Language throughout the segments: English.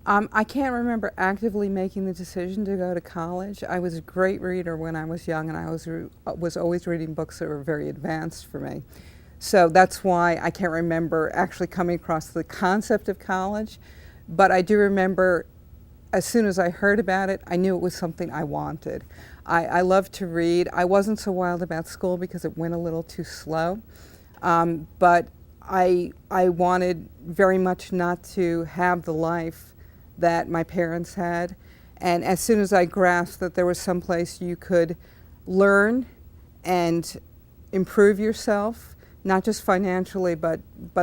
I can't remember actively making the decision to go to college. I was a great reader when I was young, and I was always reading books that were very advanced for me. So that's why I can't remember actually coming across the concept of college. But I do remember as soon as I heard about it, I knew it was something I wanted. I love to read. I wasn't so wild about school because it went a little too slow. But I wanted very much not to have the life that my parents had. And as soon as I grasped that there was some place you could learn and improve yourself, not just financially, but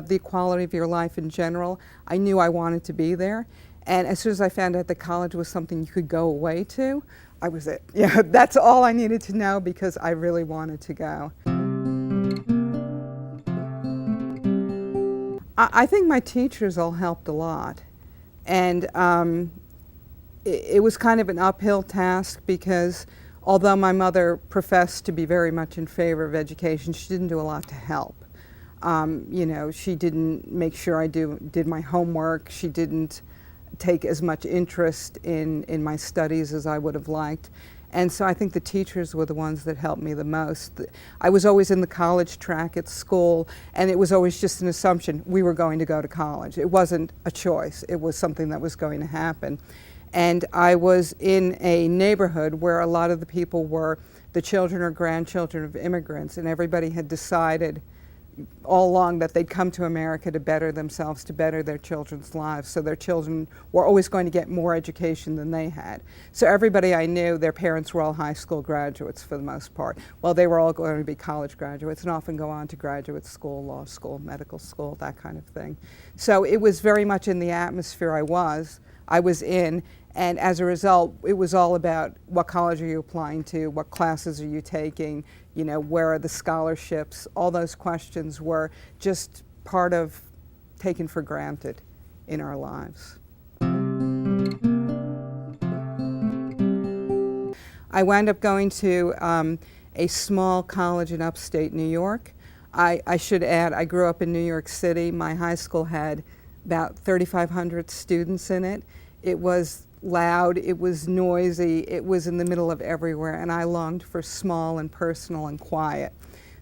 the quality of your life in general, I knew I wanted to be there. And as soon as I found out that college was something you could go away to, I was it. Yeah, that's all I needed to know because I really wanted to go. I think my teachers all helped a lot. And it was kind of an uphill task because although my mother professed to be very much in favor of education, she didn't do a lot to help. You know, she didn't make sure I did my homework. She didn't take as much interest in my studies as I would have liked. And so I think the teachers were the ones that helped me the most. I was always in the college track at school, and it was always just an assumption we were going to go to college. It wasn't a choice. It was something that was going to happen. And I was in a neighborhood where a lot of the people were the children or grandchildren of immigrants, and everybody had decided all along that they'd come to America to better themselves, to better their children's lives. So their children were always going to get more education than they had. So everybody I knew, their parents were all high school graduates for the most part. Well, they were all going to be college graduates and often go on to graduate school, law school, medical school, that kind of thing. So it was very much in the atmosphere I was in. And as a result, it was all about what college are you applying to, what classes are you taking, you know, where are the scholarships. All those questions were just part of taken for granted in our lives. I wound up going to a small college in upstate New York. I should add, I grew up in New York City. My high school had about 3,500 students in it. It was loud, it was noisy, it was in the middle of everywhere, and I longed for small and personal and quiet.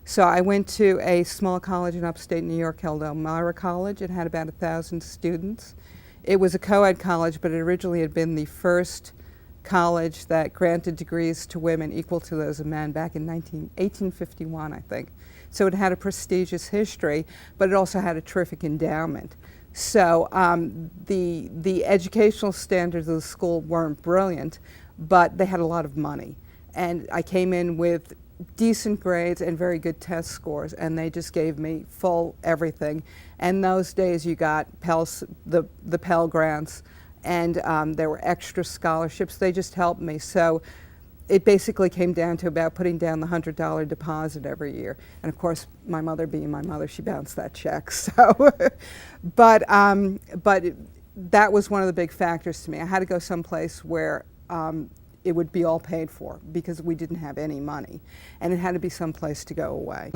So I went to a small college in upstate New York called Elmira College. It had about 1,000 students. It was a co-ed college, but it originally had been the first college that granted degrees to women equal to those of men back in 1851, I think. So it had a prestigious history, but it also had a terrific endowment. So the educational standards of the school weren't brilliant, but they had a lot of money. And I came in with decent grades and very good test scores, and they just gave me full everything. And those days you got the Pell Grants, and there were extra scholarships. They just helped me. So it basically came down to about putting down the $100 deposit every year. And of course, my mother being my mother, she bounced that check. So, but that was one of the big factors to me. I had to go someplace where it would be all paid for because we didn't have any money. And it had to be someplace to go away.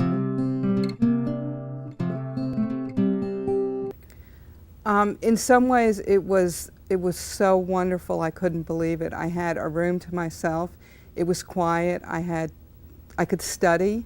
In some ways, it was so wonderful, I couldn't believe it. I had a room to myself. It was quiet. I could study.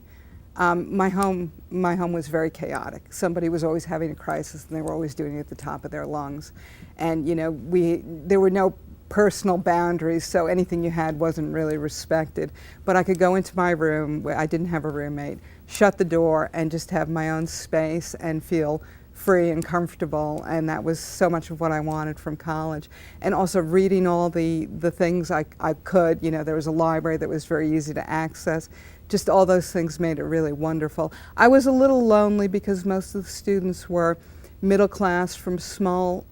My home was very chaotic. Somebody was always having a crisis, and they were always doing it at the top of their lungs. And you know, there were no personal boundaries, so anything you had wasn't really respected. But I could go into my room, where I didn't have a roommate, shut the door, and just have my own space and feel free and comfortable, and that was so much of what I wanted from college. And also reading all the things I could. You know, there was a library that was very easy to access. Just all those things made it really wonderful. I was a little lonely because most of the students were middle class from small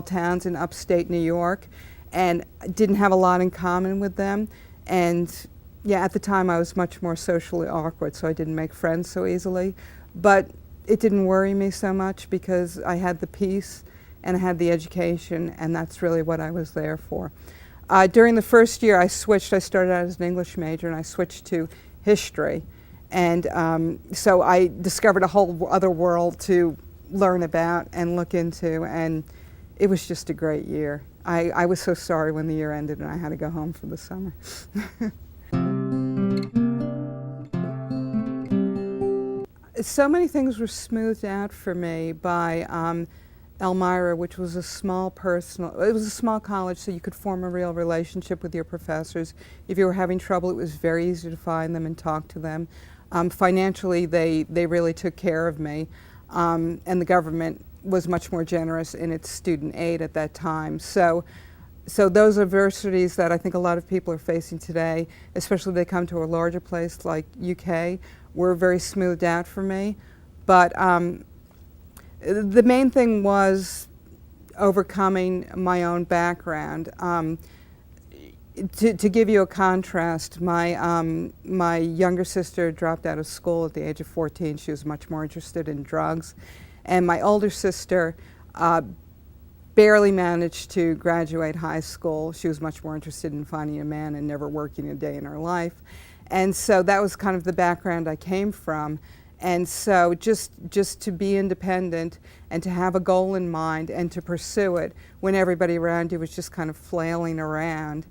towns in upstate New York, and didn't have a lot in common with them. And yeah, at the time I was much more socially awkward, so I didn't make friends so easily. But it didn't worry me so much because I had the peace and I had the education, and that's really what I was there for. During the first year I started out as an English major, and I switched to history. And so I discovered a whole other world to learn about and look into, and it was just a great year. I was so sorry when the year ended and I had to go home for the summer. So many things were smoothed out for me by Elmira, which was a small college, so you could form a real relationship with your professors. If you were having trouble, it was very easy to find them and talk to them. Financially, they really took care of me, and the government was much more generous in its student aid at that time. So those adversities that I think a lot of people are facing today, especially if they come to a larger place like UK, were very smoothed out for me. But the main thing was overcoming my own background. To give you a contrast, my younger sister dropped out of school at the age of 14. She was much more interested in drugs. And my older sister barely managed to graduate high school. She was much more interested in finding a man and never working a day in her life. And so that was kind of the background I came from. And so just to be independent and to have a goal in mind and to pursue it when everybody around you was just kind of flailing around,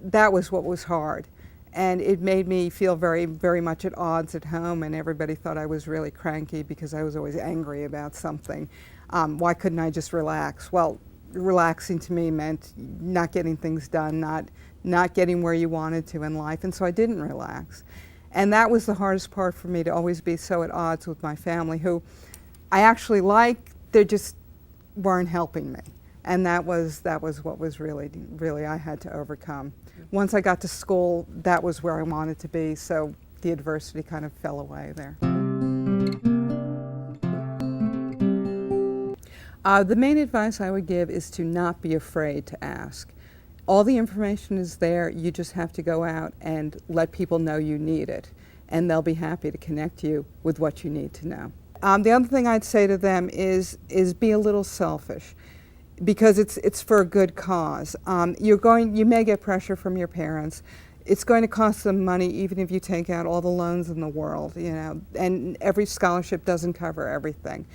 that was what was hard. And it made me feel very, very much at odds at home, and everybody thought I was really cranky because I was always angry about something. Why couldn't I just relax? Well, relaxing to me meant not getting things done, not getting where you wanted to in life, and so I didn't relax. And that was the hardest part for me, to always be so at odds with my family, who I actually like, they just weren't helping me. And that was what was really I had to overcome. Once I got to school, that was where I wanted to be, so the adversity kind of fell away there. The main advice I would give is to not be afraid to ask. All the information is there, you just have to go out and let people know you need it, and they'll be happy to connect you with what you need to know. The other thing I'd say to them is be a little selfish, because it's for a good cause. You may get pressure from your parents. It's going to cost them money even if you take out all the loans in the world, and every scholarship doesn't cover everything.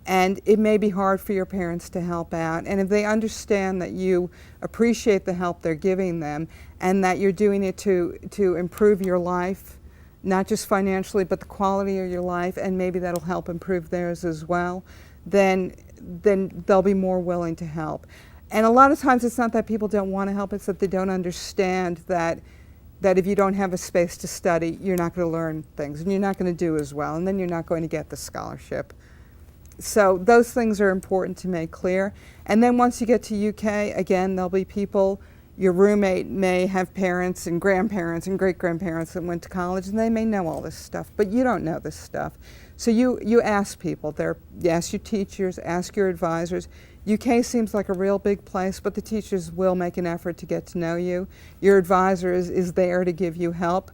And it may be hard for your parents to help out. And if they understand that you appreciate the help they're giving them and that you're doing it to improve your life, not just financially, but the quality of your life, and maybe that'll help improve theirs as well, then they'll be more willing to help. And a lot of times it's not that people don't want to help, it's that they don't understand that if you don't have a space to study, you're not going to learn things, and you're not going to do as well, and then you're not going to get the scholarship. So those things are important to make clear. And then once you get to UK, again, there'll be people, your roommate may have parents and grandparents and great-grandparents that went to college, and they may know all this stuff, but you don't know this stuff. So you ask people, you ask your teachers, ask your advisors. UK seems like a real big place, but the teachers will make an effort to get to know you. Your advisor is there to give you help.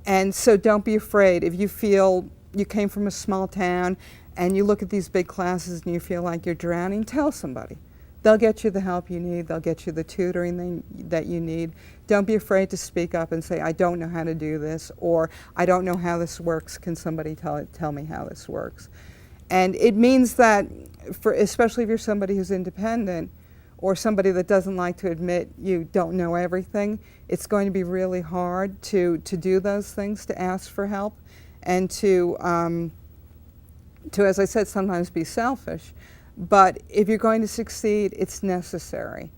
And so don't be afraid. If you feel you came from a small town and you look at these big classes and you feel like you're drowning, tell somebody. They'll get you the help you need. They'll get you the tutoring that you need. Don't be afraid to speak up and say, I don't know how to do this, or I don't know how this works. Can somebody tell me how this works? And it means that, especially if you're somebody who's independent or somebody that doesn't like to admit you don't know everything, it's going to be really hard to do those things, to ask for help, and to, as I said, sometimes be selfish. But if you're going to succeed, it's necessary.